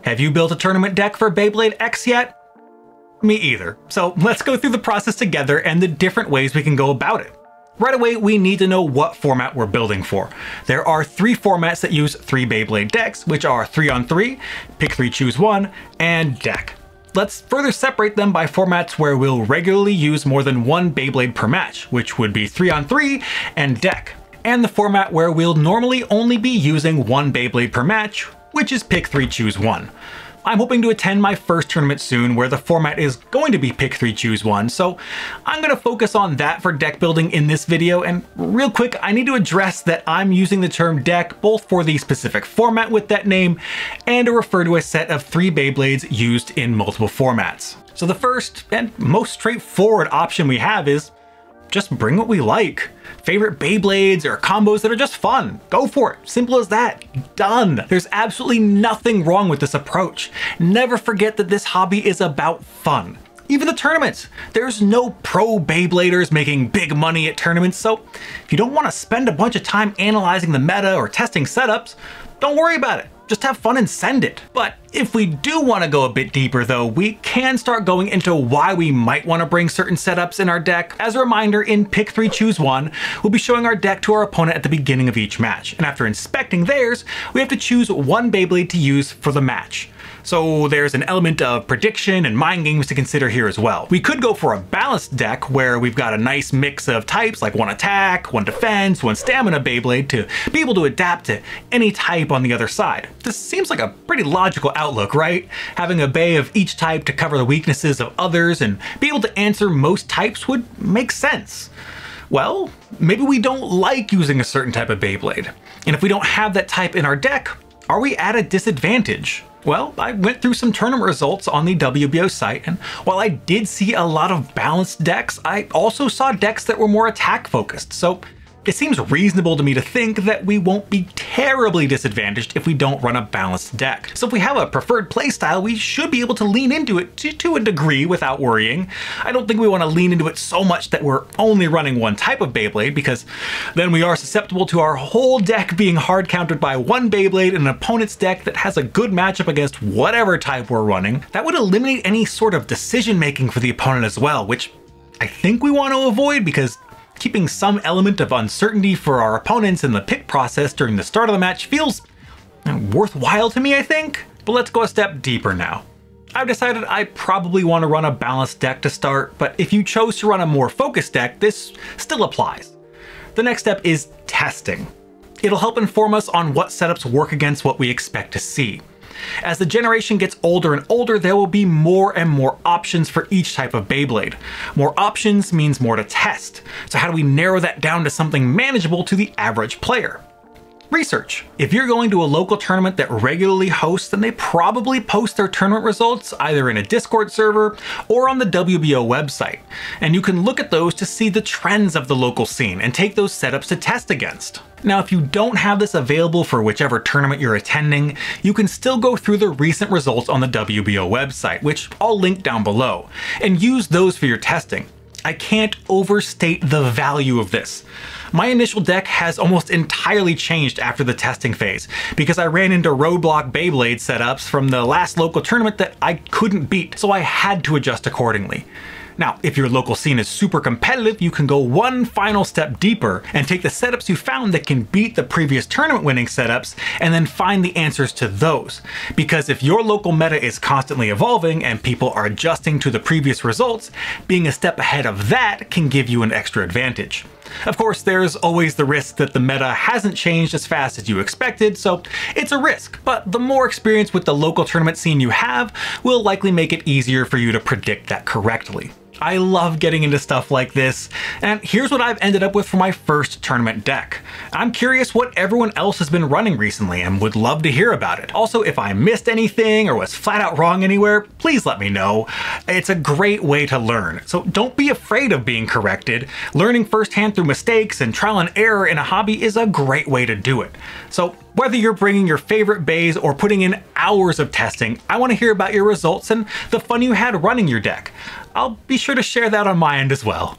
Have you built a tournament deck for Beyblade X yet? Me either. So let's go through the process together and the different ways we can go about it. Right away, we need to know what format we're building for. There are 3 formats that use 3 Beyblade decks, which are 3-on-3, pick 3, choose 1, and deck. Let's further separate them by formats where we'll regularly use more than 1 Beyblade per match, which would be 3-on-3 and deck. And the format where we'll normally only be using 1 Beyblade per match, which is pick 3, choose 1. I'm hoping to attend my first tournament soon where the format is going to be pick 3, choose 1, so I'm going to focus on that for deck building in this video. And real quick, I need to address that I'm using the term deck both for the specific format with that name and to refer to a set of 3 Beyblades used in multiple formats. So the first and most straightforward option we have is just bring what we like. Favorite Beyblades or combos that are just fun. Go for it. Simple as that. Done. There's absolutely nothing wrong with this approach. Never forget that this hobby is about fun. Even the tournaments. There's no pro Beybladers making big money at tournaments, so if you don't want to spend a bunch of time analyzing the meta or testing setups, don't worry about it. Just have fun and send it. But if we do want to go a bit deeper though, we can start going into why we might want to bring certain setups in our deck. As a reminder, in pick 3, choose 1, we'll be showing our deck to our opponent at the beginning of each match. And after inspecting theirs, we have to choose 1 Beyblade to use for the match. So there's an element of prediction and mind games to consider here as well. We could go for a balanced deck where we've got a nice mix of types like 1 attack, 1 defense, 1 stamina Beyblade to be able to adapt to any type on the other side. This seems like a pretty logical outlook, right? Having a bay of each type to cover the weaknesses of others and be able to answer most types would make sense. Well, maybe we don't like using a certain type of Beyblade. And if we don't have that type in our deck, are we at a disadvantage? Well, I went through some tournament results on the WBO site, and while I did see a lot of balanced decks, I also saw decks that were more attack focused, so it seems reasonable to me to think that we won't be terribly disadvantaged if we don't run a balanced deck. So if we have a preferred playstyle, we should be able to lean into it to a degree without worrying. I don't think we want to lean into it so much that we're only running 1 type of Beyblade, because then we are susceptible to our whole deck being hard countered by 1 Beyblade in an opponent's deck that has a good matchup against whatever type we're running. That would eliminate any sort of decision making for the opponent as well, which I think we want to avoid, because keeping some element of uncertainty for our opponents in the pick process during the start of the match feels worthwhile to me, I think. But let's go a step deeper now. I've decided I probably want to run a balanced deck to start, but if you chose to run a more focused deck, this still applies. The next step is testing. It'll help inform us on what setups work against what we expect to see. As the generation gets older and older, there will be more and more options for each type of Beyblade. More options means more to test. So how do we narrow that down to something manageable to the average player? Research. If you're going to a local tournament that regularly hosts, then they probably post their tournament results either in a Discord server or on the WBO website. And you can look at those to see the trends of the local scene and take those setups to test against. Now, if you don't have this available for whichever tournament you're attending, you can still go through the recent results on the WBO website, which I'll link down below, and use those for your testing. I can't overstate the value of this. My initial deck has almost entirely changed after the testing phase because I ran into roadblock Beyblade setups from the last local tournament that I couldn't beat, so I had to adjust accordingly. Now, if your local scene is super competitive, you can go 1 final step deeper and take the setups you found that can beat the previous tournament winning setups and then find the answers to those. Because if your local meta is constantly evolving and people are adjusting to the previous results, being a step ahead of that can give you an extra advantage. Of course, there's always the risk that the meta hasn't changed as fast as you expected, so it's a risk, but the more experience with the local tournament scene you have will likely make it easier for you to predict that correctly. I love getting into stuff like this, and here's what I've ended up with for my first tournament deck. I'm curious what everyone else has been running recently and would love to hear about it. Also, if I missed anything or was flat out wrong anywhere, please let me know. It's a great way to learn, so don't be afraid of being corrected. Learning firsthand through mistakes and trial and error in a hobby is a great way to do it. So whether you're bringing your favorite bays or putting in hours of testing, I want to hear about your results and the fun you had running your deck. I'll be sure to share that on my end as well.